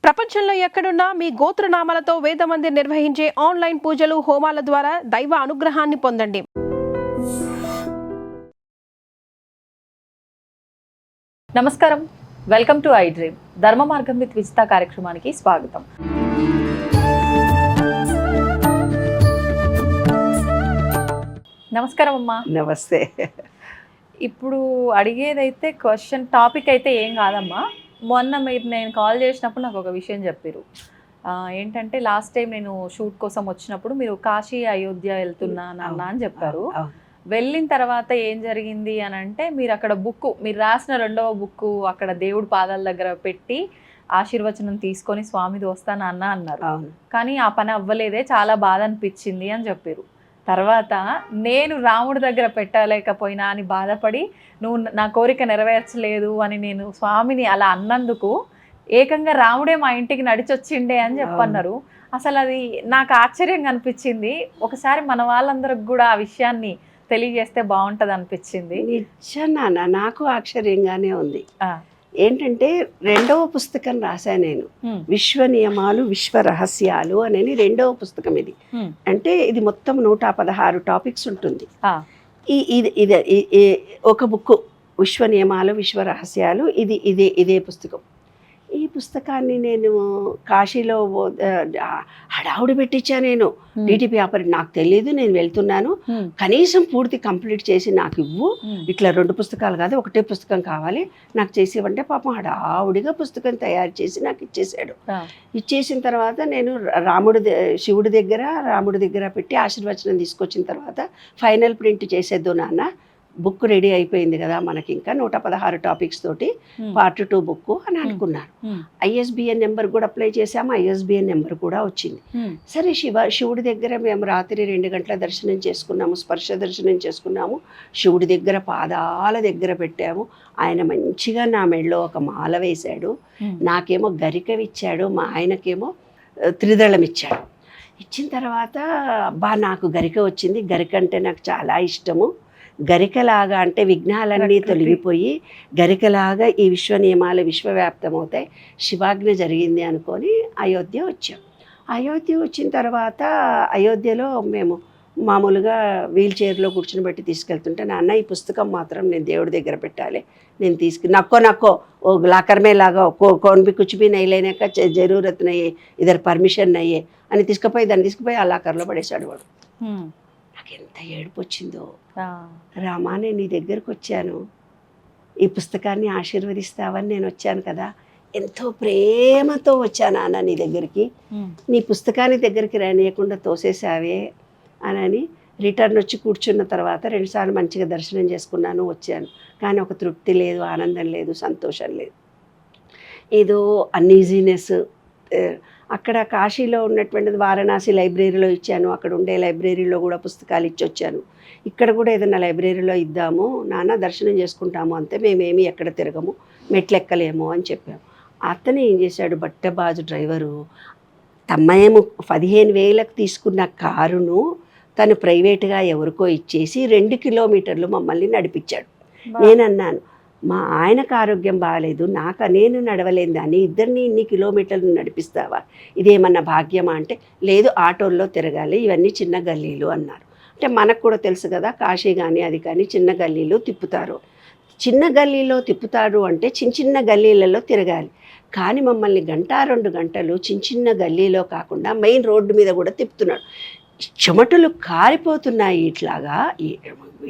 ప్రపంచంలో ఎక్కడున్నా మీ గోత్రనామాలతో వేదమందిర్ నిర్వహించే ఆన్లైన్ పూజలు హోమాల ద్వారా దైవ అనుగ్రహాన్ని పొందండి. నమస్కారం, వెల్కమ్ టు ఐ డ్రీమ్. ధర్మ మార్గం విత్ విజిత కార్యక్రమానికి స్వాగతం. నమస్కారం అమ్మా. నమస్తే. ఇప్పుడు అడిగేదైతే క్వశ్చన్ టాపిక్ అయితే ఏం కాదమ్మా. మొన్న నేను కాల్ చేసినప్పుడు నాకు ఒక విషయం చెప్పారు. ఏంటంటే లాస్ట్ టైం నేను షూట్ కోసం వచ్చినప్పుడు మీరు కాశీ అయోధ్య వెళ్తున్నా నాన్న అని చెప్పారు. వెళ్ళిన తర్వాత ఏం జరిగింది అని అంటే మీరు అక్కడ మీరు రాసిన 2వ బుక్ అక్కడ దేవుడి పాదాల దగ్గర పెట్టి ఆశీర్వచనం తీసుకొని స్వామిది వస్తాను అన్నారు. కానీ ఆ పని అవ్వలేదే, చాలా బాధ అనిపించింది అని చెప్పారు. తర్వాత నేను రాముడి దగ్గర పెట్టలేకపోయినా అని బాధపడి నువ్వు నా కోరిక నెరవేర్చలేదు అని నేను స్వామిని అలా అన్నందుకు ఏకంగా రాముడే మా ఇంటికి నడిచొచ్చిండే అని చెప్పన్నారు. అసలు అది నాకు ఆశ్చర్యంగా అనిపించింది. ఒకసారి మన వాళ్ళందరికి కూడా ఆ విషయాన్ని తెలియజేస్తే బాగుంటుంది అనిపించింది. నిజంగా నాకు ఆశ్చర్యంగానే ఉంది. ఏంటంటే 2వ పుస్తకం రాశాను నేను, విశ్వ నియమాలు విశ్వ రహస్యాలు అనేది 2వ పుస్తకం. ఇది అంటే ఇది మొత్తం 116 టాపిక్స్ ఉంటుంది. ఇది ఒక బుక్, విశ్వ నియమాలు విశ్వ రహస్యాలు. ఇదే పుస్తకం. ఈ పుస్తకాన్ని నేను కాశీలో హడావుడి పెట్టించా. నేను డిటిపి ఆపరేట్, నాకు తెలియదు, నేను వెళ్తున్నాను, కనీసం పూర్తి కంప్లీట్ చేసి నాకు ఇవ్వు, ఇట్లా 2 పుస్తకాలు కాదు ఒకటే పుస్తకం కావాలి నాకు చేసి ఇవ్వంటే పాపం హడావుడిగా పుస్తకం తయారు చేసి నాకు ఇచ్చేసాడు. ఇచ్చేసిన తర్వాత నేను శివుడి దగ్గర పెట్టి ఆశీర్వచనం తీసుకొచ్చిన తర్వాత ఫైనల్ ప్రింట్ చేసేద్దు నాన్న, బుక్ రెడీ అయిపోయింది కదా మనకి, ఇంకా 116 టాపిక్స్ తోటి పార్ట్ 2 బుక్ అని అనుకున్నారు. ఐఎస్బిఎన్ నెంబర్ కూడా అప్లై చేసాము, ఐఎస్బిఎన్ నెంబర్ కూడా వచ్చింది. సరే శివుడి దగ్గర మేము రాత్రి 2 గంటల దర్శనం చేసుకున్నాము, స్పర్శ దర్శనం చేసుకున్నాము, శివుడి దగ్గర పాదాల దగ్గర పెట్టాము. ఆయన మంచిగా నా మెడలో ఒక మాల వేశాడు, నాకేమో గరికవిచ్చాడు, మా ఆయనకేమో త్రిదళం ఇచ్చాడు. ఇచ్చిన తర్వాత నాకు గరిక వచ్చింది. గరిక అంటే నాకు చాలా ఇష్టము. గరికలాగా అంటే విఘ్నాలన్నీ తొలగిపోయి గరికలాగా ఈ విశ్వ నియమాలు విశ్వవ్యాప్తమవుతాయి, శివాజ్ఞ జరిగింది అనుకొని అయోధ్య వచ్చాం. అయోధ్య వచ్చిన తర్వాత అయోధ్యలో మేము మామూలుగా వీల్ చైర్లో కూర్చుని బట్టి తీసుకెళ్తుంటే, నాన్న ఈ పుస్తకం మాత్రం నేను దేవుడి దగ్గర పెట్టాలి, నేను నక్కో ఓ లాకర్ మే లాగా కౌన్ भी कुछ भी नहीं लेने का जरूरत नहीं है, इधर परमिशन नहीं है అని దాన్ని తీసుకుపోయి ఆ లాకర్లో పడేశాడు వాడు. నాకు ఎంత ఏడుపు వచ్చిందో. రామా, నేను నీ దగ్గరకు వచ్చాను, ఈ పుస్తకాన్ని ఆశీర్వదిస్తావని నేను వచ్చాను కదా, ఎంతో ప్రేమతో వచ్చాను అన్న నీ దగ్గరికి, నీ పుస్తకాన్ని దగ్గరికి రానియకుండా తోసేసావే అని రిటర్న్ వచ్చి కూర్చున్న తర్వాత 2 సార్లు మంచిగా దర్శనం చేసుకున్నాను, వచ్చాను. కానీ ఒక తృప్తి లేదు, ఆనందం లేదు, సంతోషం లేదు, ఏదో అన్ఈజీనెస్. అక్కడ కాశీలో ఉన్నటువంటిది వారణాసి లైబ్రరీలో ఇచ్చాను, అక్కడ ఉండే లైబ్రరీలో కూడా పుస్తకాలు ఇచ్చొచ్చాను. ఇక్కడ కూడా ఏదైనా లైబ్రరీలో ఇద్దాము నాన్న, దర్శనం చేసుకుంటాము అంతే, మేమేమి ఎక్కడ తిరగము, మెట్లు ఎక్కలేము అని చెప్పాము. అతను ఏం చేశాడు, బట్టబాజు డ్రైవరు, మేము 15,000కు తీసుకున్న కారును తను ప్రైవేట్గా ఎవరికో ఇచ్చేసి 2 కిలోమీటర్లు మమ్మల్ని నడిపించాడు. నేనన్నాను, మా ఆయనకు ఆరోగ్యం బాగాలేదు, నేను నడవలేని దాన్ని ఇద్దరిని ఇన్ని కిలోమీటర్లు నడిపిస్తావా, ఇదేమన్నా భాగ్యమా అంటే, లేదు ఆటోల్లో తిరగాలి, ఇవన్నీ చిన్న గల్లీలు అన్నారు. అంటే మనకు కూడా తెలుసు కదా, కాశీ కానీ అది కానీ చిన్న గల్లీలు తిప్పుతారు. చిన్న గల్లీలో తిప్పుతారు అంటే చిన్న గల్లీలలో తిరగాలి. కానీ మమ్మల్ని 1-2 గంటలు చిన్న గల్లీలో కాకుండా మెయిన్ రోడ్డు మీద కూడా తిప్పుతున్నాడు. చెమటలు కారిపోతున్నాయి, ఇట్లాగా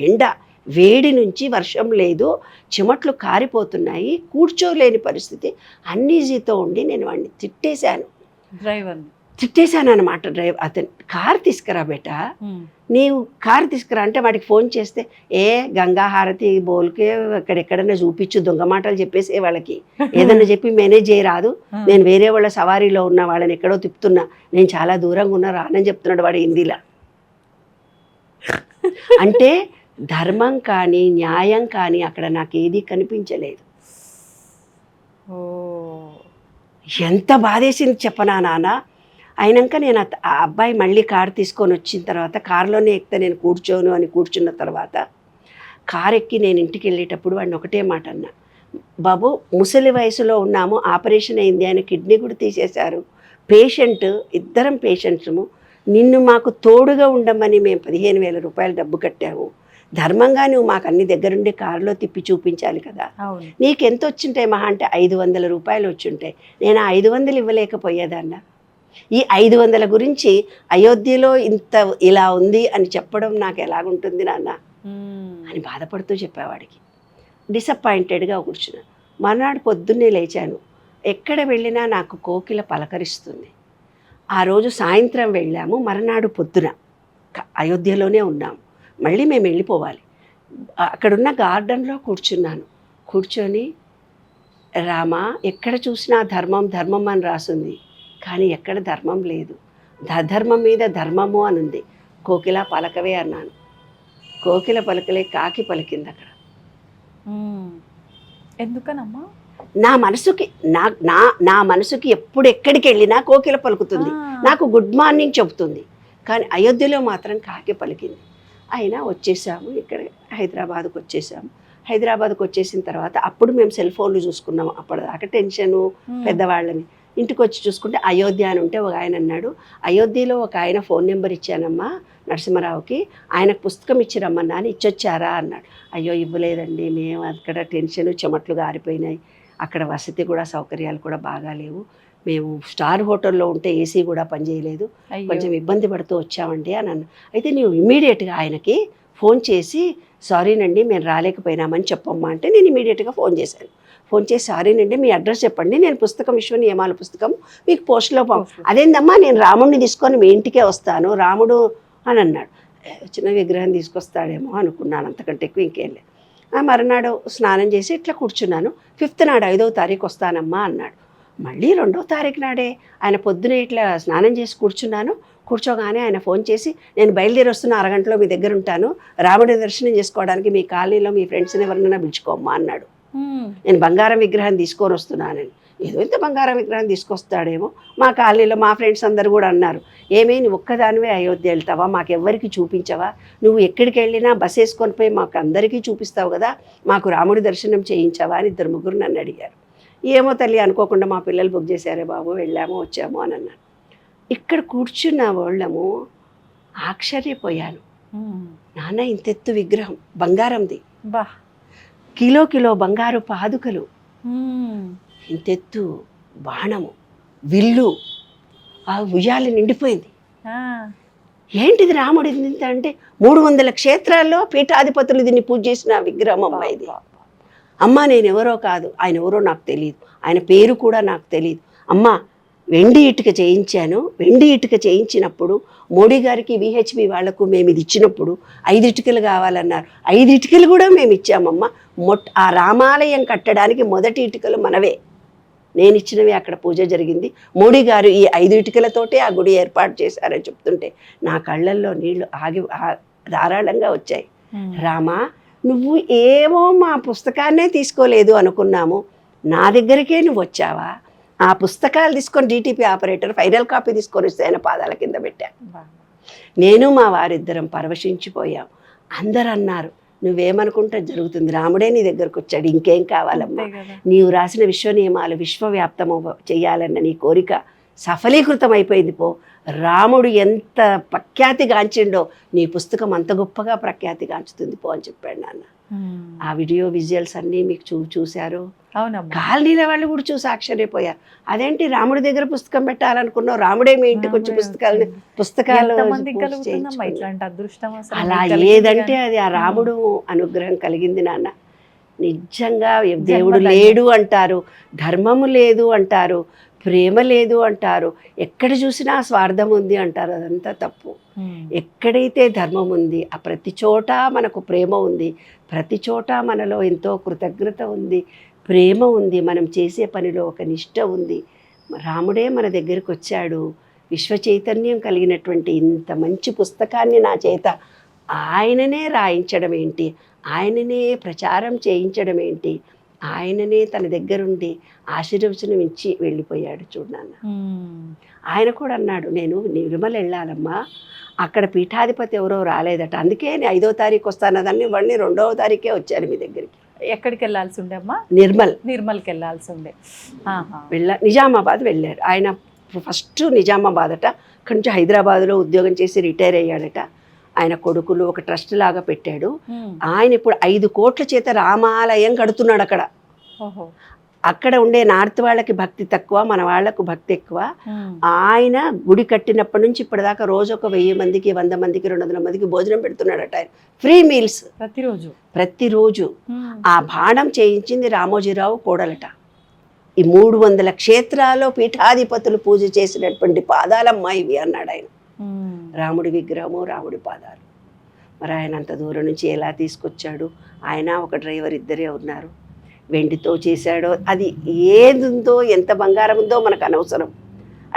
ఎండ వేడి నుంచి, వర్షం లేదు, చెమట్లు కారిపోతున్నాయి, కూర్చోలేని పరిస్థితి, అన్ఈజీతో ఉండి నేను వాడిని తిట్టేశాను అనమాట. అతను కారు తీసుకురా బేటా, నీవు కారు తీసుకురా అంటే వాడికి ఫోన్ చేస్తే, గంగా హారతి బోల్కే ఎక్కడెక్కడైనా చూపించు, దొంగ మాటలు చెప్పేసే వాళ్ళకి ఏదన్నా చెప్పి మేనేజ్ చేయరాదు, నేను వేరే వాళ్ళ సవారీలో ఉన్న వాళ్ళని ఎక్కడో తిప్పుతున్నా, నేను చాలా దూరంగా ఉన్నా రానని చెప్తున్నాడు వాడు హిందీలో. అంటే ధర్మం కానీ న్యాయం కానీ అక్కడ నాకు ఏది కనిపించలేదు. ఎంత బాధేసింది చెప్పనా నాన్న. అయినాక నేను ఆ అబ్బాయి మళ్ళీ కారు తీసుకొని వచ్చిన తర్వాత కారులోనే ఎక్కితే నేను కూర్చోను అని కూర్చున్న తర్వాత కారు ఎక్కి నేను ఇంటికి వెళ్ళేటప్పుడు వాడిని ఒకటే మాట అన్నా, బాబు ముసలి వయసులో ఉన్నాము, ఆపరేషన్ అయింది, ఆయన కిడ్నీ కూడా తీసేశారు, పేషెంట్, ఇద్దరం పేషెంట్ము, నిన్ను మాకు తోడుగా ఉండమని మేము 15,000 రూపాయలు డబ్బు కట్టాము, ధర్మంగా నువ్వు మాకు అన్ని దగ్గరుండి కారులో తిప్పి చూపించాలి కదా, అవును. నీకు ఎంత వచ్చింటాయి మహా అంటే 500 రూపాయలు వచ్చుంటాయి, నేను ఆ 500 ఇవ్వలేకపోయేదాన్న. ఈ 500 గురించి అయోధ్యలో ఇంత ఇలా ఉంది అని చెప్పడం నాకు ఎలాగుంటుంది నాన్న అని బాధపడుతూ చెప్పేవాడికి. డిసప్పాయింటెడ్గా కూర్చున్నాను. మర్నాడు పొద్దున్నే లేచాను. ఎక్కడ వెళ్ళినా నాకు కోకిల పలకరిస్తుంది. ఆ రోజు సాయంత్రం వెళ్ళాము, మర్నాడు పొద్దున అయోధ్యలోనే ఉన్నాము. మళ్ళీ మేము వెళ్ళిపోవాలి. అక్కడున్న గార్డెన్లో కూర్చున్నాను. కూర్చొని రామా, ఎక్కడ చూసినా ధర్మం ధర్మం అని రాసుంది, కానీ ఎక్కడ ధర్మం లేదు, ధర్మం మీద ధర్మము అని ఉంది. కోకిల పలకవే అన్నాను. కోకిల పలకలే, కాకి పలికింది అక్కడ. ఎందుకనమ్మా? నా మనసుకి నా మనసుకి ఎప్పుడు ఎక్కడికి వెళ్ళినా కోకిల పలుకుతుంది, నాకు గుడ్ మార్నింగ్ చెబుతుంది, కానీ అయోధ్యలో మాత్రం కాకి పలికింది. అయినా వచ్చేసాము, ఇక్కడ హైదరాబాద్కు వచ్చేసాము. హైదరాబాద్కు వచ్చేసిన తర్వాత అప్పుడు మేము సెల్ ఫోన్లు చూసుకున్నాము. అప్పటిదాకా టెన్షను పెద్దవాళ్ళని. ఇంటికి వచ్చి చూసుకుంటే అయోధ్య అని ఉంటే ఒక ఆయన అన్నాడు, అయోధ్యలో ఒక ఆయన ఫోన్ నెంబర్ ఇచ్చానమ్మా నరసింహారావుకి, ఆయనకు పుస్తకం ఇచ్చిరమ్మన్నా అని, ఇచ్చొచ్చారా అన్నాడు. అయ్యో ఇవ్వలేదండి, మేము అక్కడ టెన్షన్ చెమట్లు గారిపోయినాయి, అక్కడ వసతి కూడా సౌకర్యాలు కూడా బాగా లేవు, మేము స్టార్ హోటల్లో ఉంటే ఏసీ కూడా పనిచేయలేదు, కొంచెం ఇబ్బంది పడుతూ వచ్చామండి అని అన్న. అయితే నీవు ఇమీడియట్గా ఆయనకి ఫోన్ చేసి సారీనండి మేము రాలేకపోయినామని చెప్పమ్మా అంటే, నేను ఇమీడియట్గా ఫోన్ చేశాను. ఫోన్ చేసి సారీనండి మీ అడ్రస్ చెప్పండి, నేను పుస్తకం విశ్వ నియమాల పుస్తకం మీకు పోస్ట్లో అదేందమ్మా, నేను రాముడిని తీసుకొని మీ ఇంటికే వస్తాను, రాముడు అని అన్నాడు. చిన్న విగ్రహం తీసుకొస్తాడేమో అనుకున్నాను, అంతకంటే ఎక్కువ ఇంకేం లేదు. మరునాడు స్నానం చేసి ఇట్లా కూర్చున్నాను. 5th నాడు 5వ తారీఖు వస్తానమ్మా అన్నాడు. మళ్ళీ 2వ తారీఖు నాడే ఆయన పొద్దున ఇట్లా స్నానం చేసి కూర్చున్నాను. కూర్చోగానే ఆయన ఫోన్ చేసి, నేను బయలుదేరి వస్తున్న అరగంటలో మీ దగ్గర ఉంటాను, రాముడి దర్శనం చేసుకోవడానికి మీ కాలనీలో మీ ఫ్రెండ్స్ని ఎవరినైనా పిలుచుకోమ్మా అన్నాడు. నేను బంగారం విగ్రహం తీసుకొని వస్తున్నానని. ఏదో ఇంత బంగారం విగ్రహం తీసుకొస్తాడేమో, మా కాలనీలో మా ఫ్రెండ్స్ అందరు కూడా అన్నారు, ఏమీ నువ్వు ఒక్కదానివే అయోధ్య వెళ్తావా, మాకెవ్వరికి చూపించవా, నువ్వు ఎక్కడికి వెళ్ళినా బస్ వేసుకొని పోయి మాకు అందరికీ చూపిస్తావు కదా, మాకు రాముడి దర్శనం చేయించవా అని 2-3 నన్ను అడిగారు. ఏమో తల్లి, అనుకోకుండా మా పిల్లలు బుక్ చేశారే బాబు, వెళ్ళాము వచ్చాము అని అన్నాను. ఇక్కడ కూర్చున్న వాళ్ళము ఆశ్చర్యపోయాను. నాన్న ఇంతెత్తు విగ్రహం బంగారంది, బా, కిలో బంగారు పాదుకలు, ఇంతెత్తు బాణము, విల్లు, ఆ ఉయ్యాల నిండిపోయింది. ఏంటిది రాముడిది అంటే 300 క్షేత్రాల్లో పీఠాధిపతులు దీన్ని పూజ చేసిన విగ్రహం అమ్మ ఇది. అమ్మ నేను ఎవరో కాదు, ఆయన ఎవరో నాకు తెలియదు, ఆయన పేరు కూడా నాకు తెలియదు. అమ్మ వెండి ఇటుక చేయించాను, వెండి ఇటుక చేయించినప్పుడు మోడీ గారికి విహెచ్పి వాళ్లకు మేము ఇది ఇచ్చినప్పుడు 5 ఇటుకలు కావాలన్నారు, 5 ఇటుకలు కూడా మేము ఇచ్చామమ్మ. ఆ రామాలయం కట్టడానికి మొదటి ఇటుకలు మనవే, నేను ఇచ్చినవి, అక్కడ పూజ జరిగింది, మోడీ గారు ఈ 5 ఇటుకలతోటే ఆ గుడి ఏర్పాటు చేశారని చెప్తుంటే నా కళ్ళల్లో నీళ్లు ధారాళంగా వచ్చాయి. రామా, నువ్వు ఏమో మా పుస్తకాన్నే తీసుకోలేదు అనుకున్నాము, నా దగ్గరికే నువ్వు వచ్చావా, ఆ పుస్తకాలు తీసుకొని డిటిపి ఆపరేటర్ ఫైనల్ కాపీ తీసుకొని వస్తే ఆయన పాదాల కింద పెట్టా. నేను మా వారిద్దరం పరవశించిపోయాం. అందరు అన్నారు, నువ్వేమనుకుంటే జరుగుతుంది, రాముడే నీ దగ్గరకు వచ్చాడు, ఇంకేం కావాలమ్మా, నీవు రాసిన విశ్వ నియమాలు విశ్వవ్యాప్తము చెయ్యాలన్న నీ కోరిక సఫలీకృతం అయిపోయింది పో, రాముడు ఎంత ప్రఖ్యాతిగాంచిండో నీ పుస్తకం అంత గొప్పగా ప్రఖ్యాతిగాంచుతుంది పో అని చెప్పాడు నాన్న. ఆ వీడియో విజువల్స్ అన్నీ మీకు చూశారు, కాలనీల వాళ్ళు కూడా చూసి ఆశ్చర్యపోయారు. అదేంటి రాముడి దగ్గర పుస్తకం పెట్టాలనుకున్నావు, రాముడే మీ ఇంటికి వచ్చి పుస్తకాలు అలా ఏదంటే అది ఆ రాముడు అనుగ్రహం కలిగింది నాన్న. నిజంగా దేవుడు లేడు అంటారు, ధర్మము లేదు అంటారు, ప్రేమ లేదు అంటారు, ఎక్కడ చూసినా స్వార్థం ఉంది అంటారు, అదంతా తప్పు. ఎక్కడైతే ధర్మం ఉంది ఆ ప్రతి చోట మనకు ప్రేమ ఉంది, ప్రతి చోట మనలో ఎంతో కృతజ్ఞత ఉంది, ప్రేమ ఉంది, మనం చేసే పనిలో ఒక నిష్ఠ ఉంది. రాముడే మన దగ్గరికి వచ్చాడు, విశ్వ చైతన్యం కలిగినటువంటి ఇంత మంచి పుస్తకాన్ని నా చేత ఆయననే రాయించడం ఏంటి, ఆయననే ప్రచారం చేయించడం ఏంటి, ఆయననే తన దగ్గరుండి ఆశీర్వచనం ఇచ్చి వెళ్ళిపోయాడు చూడన్న. ఆయన కూడా అన్నాడు, నేను నిర్మల్ వెళ్ళాలమ్మా, అక్కడ పీఠాధిపతి ఎవరో రాలేదట, అందుకే నేను 5వ తారీఖు వస్తానదాన్ని, వాడిని 2వ తారీఖే వచ్చాను మీ దగ్గరికి. ఎక్కడికి వెళ్ళాల్సి ఉండే అమ్మా? నిర్మల్కి వెళ్ళాల్సి ఉండే. నిజామాబాద్ వెళ్ళాడు ఆయన. ఫస్ట్ నిజామాబాద్ అట, అక్కడి నుంచి హైదరాబాద్లో ఉద్యోగం చేసి రిటైర్ అయ్యాడట. ఆయన కొడుకులు ఒక ట్రస్ట్ లాగా పెట్టాడు. ఆయన ఇప్పుడు 5 కోట్ల చేత రామాలయం కడుతున్నాడు అక్కడ. అక్కడ ఉండే నార్త్ వాళ్ళకి భక్తి తక్కువ, మన వాళ్లకు భక్తి ఎక్కువ. ఆయన గుడి కట్టినప్పటి నుంచి ఇప్పటిదాకా రోజు ఒక 1000 మందికి 100 మందికి 200 మందికి భోజనం పెడుతున్నాడట ఆయన. ఫ్రీ మీల్స్ ప్రతిరోజు. ఆ బాణం చేయించింది రామోజీరావు కోడలట. ఈ 300 క్షేత్రాల్లో పీఠాధిపతులు పూజ చేసినటువంటి పాదాలమ్మా ఇవి అన్నాడు ఆయన. రాముడి విగ్రహము, రాముడి పాదాలు. మరి ఆయన అంత దూరం నుంచి ఎలా తీసుకొచ్చాడు? ఆయన ఒక డ్రైవర్, ఇద్దరే ఉన్నారు. వెండితో చేశాడో, అది ఏది ఉందో, ఎంత బంగారం ఉందో మనకు అనవసరం.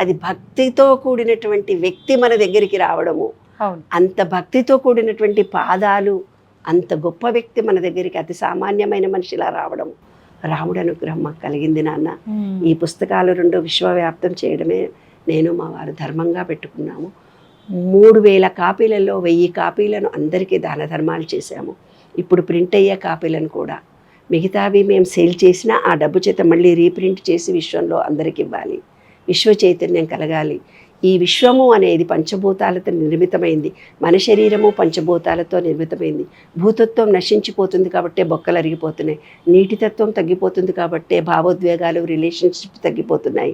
అది భక్తితో కూడినటువంటి వ్యక్తి మన దగ్గరికి రావడము, అంత భక్తితో కూడినటువంటి పాదాలు, అంత గొప్ప వ్యక్తి మన దగ్గరికి అతి సామాన్యమైన మనిషిలా రావడం, రాముడి అనుగ్రహం మాకు కలిగింది నాన్న. ఈ పుస్తకాలు 2 విశ్వవ్యాప్తం చేయడమే నేను మా వారు ధర్మంగా పెట్టుకున్నాము. 3000 కాపీలలో 1000 కాపీలను అందరికీ దాన ధర్మాలు చేశాము. ఇప్పుడు ప్రింట్ అయ్యే కాపీలను కూడా, మిగతావి మేము సేల్ చేసినా ఆ డబ్బు చేత మళ్ళీ రీప్రింట్ చేసి విశ్వంలో అందరికి ఇవ్వాలి. విశ్వ చైతన్యం కలగాలి. ఈ విశ్వము అనేది పంచభూతాలతో నిర్మితమైంది. మన శరీరము పంచభూతాలతో నిర్మితమైంది. భూతత్వం నశించిపోతుంది కాబట్టే బొక్కలు అరిగిపోతున్నాయి. నీటితత్వం తగ్గిపోతుంది కాబట్టే భావోద్వేగాలు, రిలేషన్షిప్ తగ్గిపోతున్నాయి.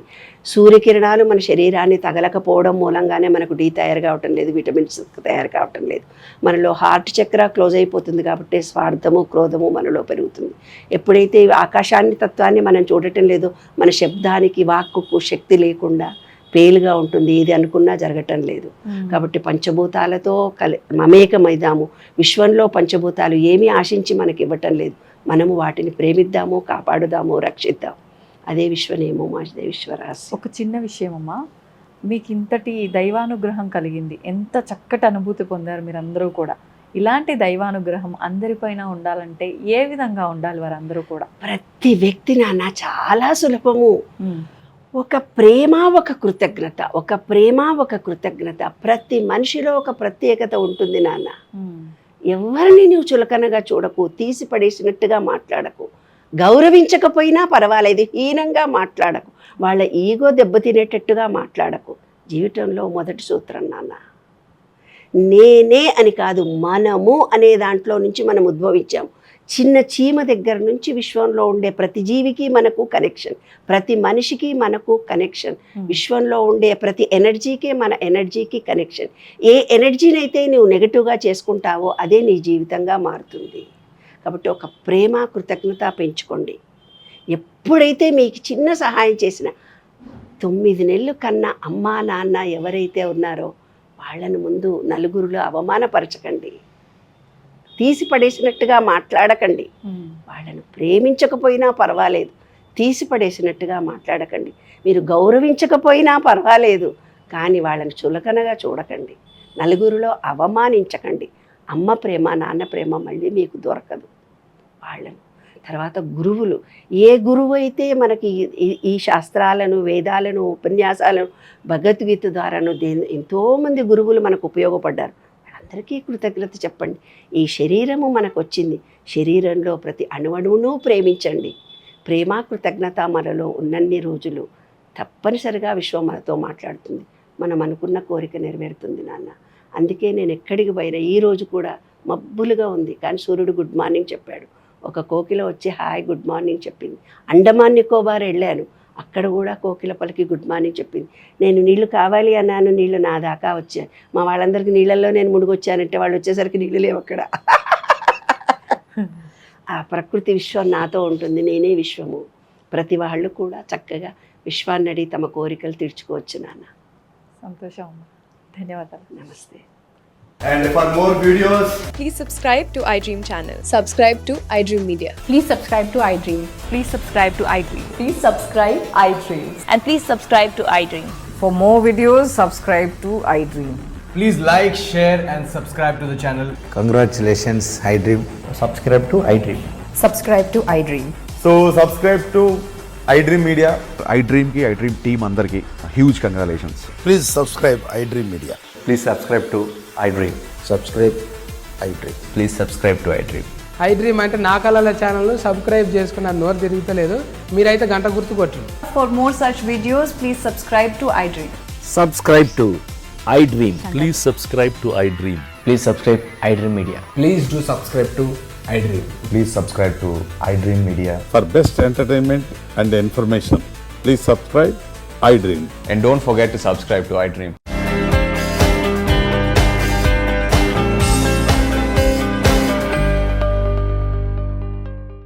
సూర్యకిరణాలు మన శరీరాన్ని తగలకపోవడం మూలంగానే మనకు డీ తయారు కావటం లేదు, విటమిన్స్ తయారు కావటం లేదు. మనలో హార్ట్ చక్ర క్లోజ్ అయిపోతుంది కాబట్టి స్వార్థము, క్రోధము మనలో పెరుగుతుంది. ఎప్పుడైతే ఆకాశాన్ని తత్వాన్ని మనం చూడటం లేదో, మన శబ్దానికి, వాక్కుకు శక్తి లేకుండా పేలుగా ఉంటుంది. ఏది అనుకున్నా జరగటం లేదు. కాబట్టి పంచభూతాలతో మమేకమైదాము. విశ్వంలో పంచభూతాలు ఏమీ ఆశించి మనకి ఇవ్వటం లేదు. మనము వాటిని ప్రేమిద్దాము, కాపాడుదాము, రక్షిద్దాం. అదే విశ్వనేమో మాదే విశ్వరహస్యం. ఒక చిన్న విషయం అమ్మా, మీకు ఇంతటి దైవానుగ్రహం కలిగింది, ఎంత చక్కటి అనుభూతి పొందారు మీరందరూ కూడా. ఇలాంటి దైవానుగ్రహం అందరిపైన ఉండాలంటే ఏ విధంగా ఉండాలి వారందరూ కూడా? ప్రతి వ్యక్తి నాన్న చాలా సులభము. ఒక ప్రేమ, ఒక కృతజ్ఞత, ఒక ప్రేమ, ఒక కృతజ్ఞత. ప్రతి మనిషిలో ఒక ప్రత్యేకత ఉంటుంది నాన్న. ఎవరిని నువ్వు చులకనగా చూడకు, తీసి పడేసినట్టుగా మాట్లాడకు, గౌరవించకపోయినా పర్వాలేదు, హీనంగా మాట్లాడకు, వాళ్ళ ఈగో దెబ్బతినేటట్టుగా మాట్లాడకు. జీవితంలో మొదటి సూత్రం నాన్న, నేనే అని కాదు, మనము అనే దాంట్లో నుంచి మనం ఉద్భవించాము. చిన్న చీమ దగ్గర నుంచి విశ్వంలో ఉండే ప్రతి జీవికి మనకు కనెక్షన్, ప్రతి మనిషికి మనకు కనెక్షన్, విశ్వంలో ఉండే ప్రతి ఎనర్జీకి మన ఎనర్జీకి కనెక్షన్. ఏ ఎనర్జీనైతే నువ్వు నెగటివ్గా చేసుకుంటావో అదే నీ జీవితంగా మారుతుంది. కాబట్టి ఒక ప్రేమ, కృతజ్ఞత పెంచుకోండి. ఎప్పుడైతే మీకు చిన్న సహాయం చేసిన 9 నెలలు కన్నా అమ్మా నాన్న ఎవరైతే ఉన్నారో వాళ్ళని ముందు నలుగురిలో అవమానపరచకండి, తీసి పడేసినట్టుగా మాట్లాడకండి. వాళ్ళను ప్రేమించకపోయినా పర్వాలేదు, తీసి పడేసినట్టుగా మాట్లాడకండి. మీరు గౌరవించకపోయినా పర్వాలేదు, కానీ వాళ్ళని చులకనగా చూడకండి, నలుగురిలో అవమానించకండి. అమ్మ ప్రేమ, నాన్న ప్రేమ మళ్ళీ మీకు దొరకదు. వాళ్ళను తర్వాత గురువులు, ఏ గురువు అయితే మనకి ఈ శాస్త్రాలను, వేదాలను, ఉపన్యాసాలను, భగవద్గీత ద్వారాను ఎంతోమంది గురువులు మనకు ఉపయోగపడ్డారు. అందరికీ కృతజ్ఞత చెప్పండి. ఈ శరీరము మనకు వచ్చింది, శరీరంలో ప్రతి అణువణువును ప్రేమించండి. ప్రేమ, కృతజ్ఞత మనలో ఉన్నన్ని రోజులు తప్పనిసరిగా విశ్వం మనతో మాట్లాడుతుంది. మనం అనుకున్న కోరిక నెరవేరుతుంది నాన్న. అందుకే నేను ఎక్కడికి పోయినా, ఈరోజు కూడా మబ్బులుగా ఉంది కానీ సూర్యుడు గుడ్ మార్నింగ్ చెప్పాడు. ఒక కోకిల వచ్చి హాయ్ గుడ్ మార్నింగ్ చెప్పింది. అండమాన్ నికోబార్ వెళ్ళాను, అక్కడ కూడా కోకిల పలికి గుడ్ మార్నింగ్ చెప్పింది. నేను నీళ్లు కావాలి అన్నాను, నీళ్లు నా దాకా వచ్చాయి. మా వాళ్ళందరికీ నీళ్ళల్లో నేను మునిగొచ్చానంటే వాళ్ళు వచ్చేసరికి నీళ్ళు లేవు అక్కడ. ఆ ప్రకృతి విశ్వం నాతో ఉంటుంది, నేనే విశ్వము. ప్రతి వాళ్ళు కూడా చక్కగా విశ్వాన్ని అడిగి తమ కోరికలు తీర్చుకోవచ్చు నాన్న. సంతోషం, ధన్యవాదాలు. నమస్తే. And for more videos, please subscribe to iDream channel. Subscribe to iDream Media. Please subscribe to iDream. Please subscribe to iDream. Please subscribe iDream. And please subscribe to iDream. For more videos, subscribe to iDream. please like, share and subscribe to the channel. Congratulations, iDream. Subscribe to iDream. Subscribe to iDream. So subscribe to iDream Media. iDream ki iDream team andarki huge congratulations. Please subscribe iDream Media. Please subscribe to iDream. Subscribe iDream. Please subscribe to iDream. I dream అంటే నా కళల ఛానల్ను subscribe చేసుకున్న నోరు తిరుగుతలేదు. మీరైతే గంట గుర్తు కొట్టండి. For more such videos, please subscribe to iDream. Subscribe to iDream. Please subscribe to iDream. Please subscribe iDream Media. Please do subscribe to iDream. Please subscribe to iDream Media. For best entertainment and information, please subscribe iDream. And don't forget to subscribe to iDream.